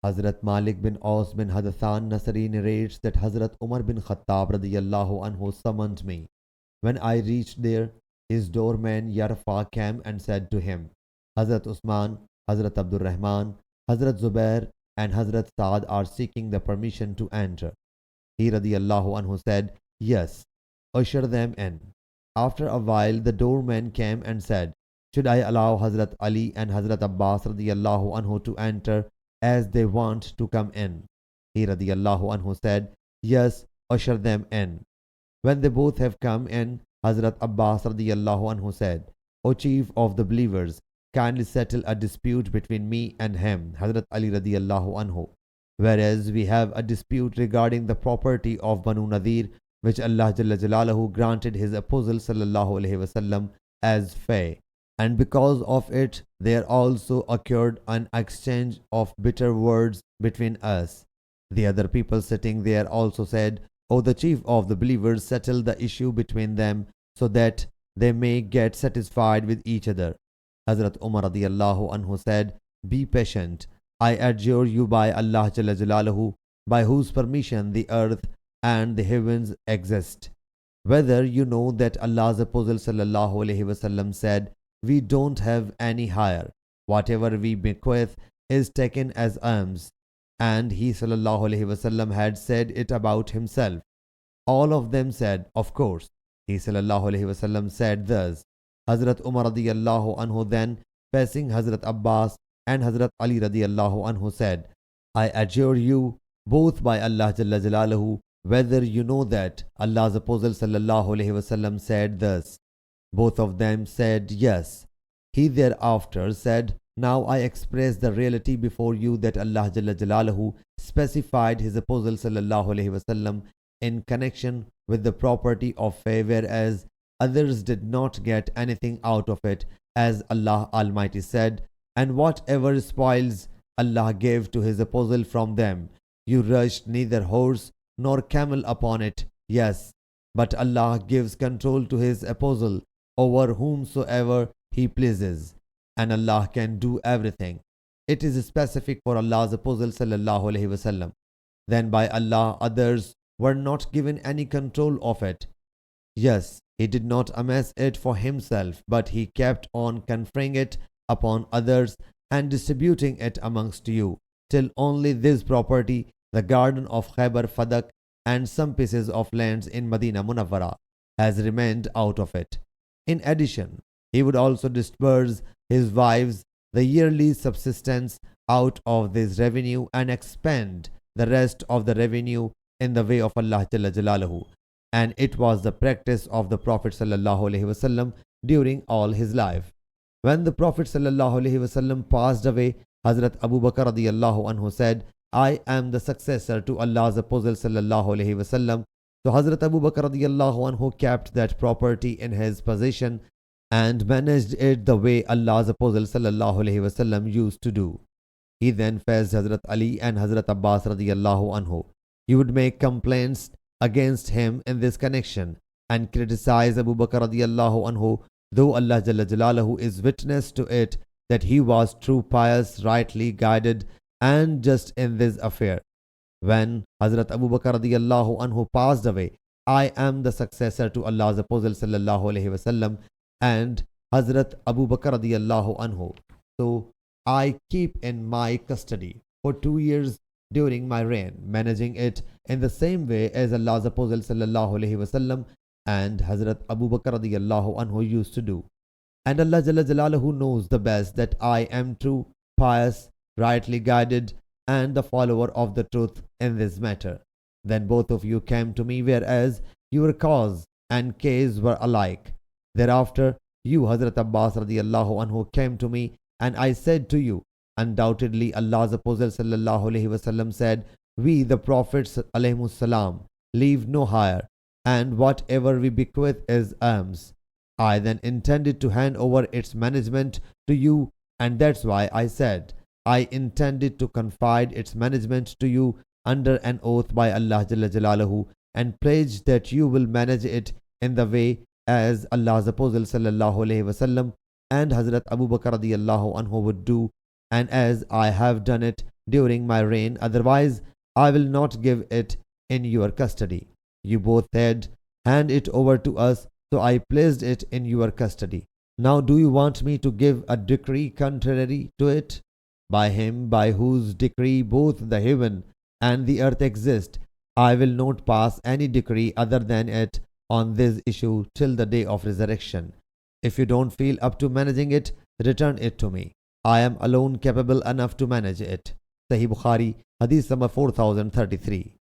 Hazrat Malik bin Aus bin Hadathan Nasri narrates that Hazrat Umar bin Khattab radiyallahu anhu summoned me. When I reached there, his doorman Yarfa came and said to him, Hazrat Usman, Hazrat Abdul Rahman, Hazrat Zubair, and Hazrat Saad are seeking the permission to enter. He radiyallahu anhu said, Yes, usher them in. After a while, the doorman came and said, Should I allow Hazrat Ali and Hazrat Abbas radiyallahu anhu to enter as they want to come in? He radiyallahu anhu said, Yes, usher them in. When they both have come in, Hazrat Abbas radiyallahu anhu said, O chief of the believers, kindly settle a dispute between me and him, Hazrat Ali radiyallahu anhu. Whereas we have a dispute regarding the property of Banu Nadir, which Allah Jalla Jalaluhu granted His Apostle sallallahu alaihi wasallam as fay. And because of it, there also occurred an exchange of bitter words between us. The other people sitting there also said, O the chief of the believers, settle the issue between them so that they may get satisfied with each other. Hazrat Umar radiyallahu anhu said, Be patient. I adjure you by Allah Jalla Jalaluhu, by whose permission the earth and the heavens exist. Whether you know that Allah's Apostle sallallahu alaihi wasallam said, We don't have any hire. Whatever we bequeath is taken as alms. And he sallallahu alaihi wasallam had said it about himself. All of them said, Of course. He sallallahu alaihi wasallam said thus. Hazrat Umar radiyallahu anhu then, facing Hazrat Abbas and Hazrat Ali radiyallahu anhu said, I adjure you both by Allah Jalla Jalaluhu, whether you know that Allah's Apostle sallallahu alaihi wasallam said thus. Both of them said yes. He thereafter said, Now I express the reality before you that Allah Jalla Jalaluhu specified His Apostle sallallahu alaihi wasallam in connection with the property of fay, whereas others did not get anything out of it, as Allah Almighty said, And whatever spoils Allah gave to His Apostle from them, you rushed neither horse nor camel upon it. Yes, but Allah gives control to His Apostle over whomsoever He pleases, and Allah can do everything. It is specific for Allah's Apostle sallallahu alaihi wasallam. Then by Allah others were not given any control of it. Yes, He did not amass it for Himself, but He kept on conferring it upon others and distributing it amongst you, till only this property, the garden of Khaybar Fadak and some pieces of lands in Medina Munawwara, has remained out of it. In addition, He would also disperse His wives the yearly subsistence out of this revenue and expend the rest of the revenue in the way of Allah Jalla Jalaluhu. And it was the practice of the Prophet sallallahu alaihi wasallam during all his life. When the Prophet sallallahu alaihi wasallam passed away, Hazrat Abu Bakr radiyallahu anhu said, I am the successor to Allah's Apostle sallallahu alaihi wasallam. So Hazrat Abu Bakr radiyallahu anhu kept that property in his possession and managed it the way Allah's Apostle sallallahu alaihi wasallam used to do. He then faced Hazrat Ali and Hazrat Abbas radiyallahu anhu. He would make complaints against him in this connection and criticize Abu Bakr radiyallahu anhu, though Allah Jalla Jalaluhu is witness to it that he was true, pious, rightly guided and just in this affair. When Hazrat Abu Bakr radiyallahu anhu passed away, I am the successor to Allah's Apostle sallallahu alaihi wasallam and Hazrat Abu Bakr radiyallahu anhu. So I keep in my custody for 2 years during my reign, managing it in the same way as Allah's Apostle sallallahu alaihi wasallam and Hazrat Abu Bakr radiyallahu anhu used to do. And Allah Jalla Jalaluhu knows the best that I am true, pious, rightly guided and the follower of the truth in this matter. Then both of you came to me, whereas your cause and case were alike. Thereafter, you, Hazrat Abbas radiyallahu anhu, came to me, and I said to you, Undoubtedly Allah's Apostle sallallahu alaihi wasallam said, We, the Prophets alayhimus salam, leave no hire, and whatever we bequeath is alms. I then intended to hand over its management to you, and that's why I said, I intended to confide its management to you under an oath by Allah Jalla Jalaluhu, and pledge that you will manage it in the way as Allah's Apostle sallallahu alaihi wasallam and Hazrat Abu Bakr radiyallahu anhu would do, and as I have done it during my reign, otherwise I will not give it in your custody. You both said, hand it over to us, so I placed it in your custody. Now do you want me to give a decree contrary to it? By him by whose decree both the heaven and the earth exist, I will not pass any decree other than it on this issue till the day of resurrection. If you don't feel up to managing it, return it to me. I am alone capable enough to manage it. Sahih Bukhari, Hadith number 4033.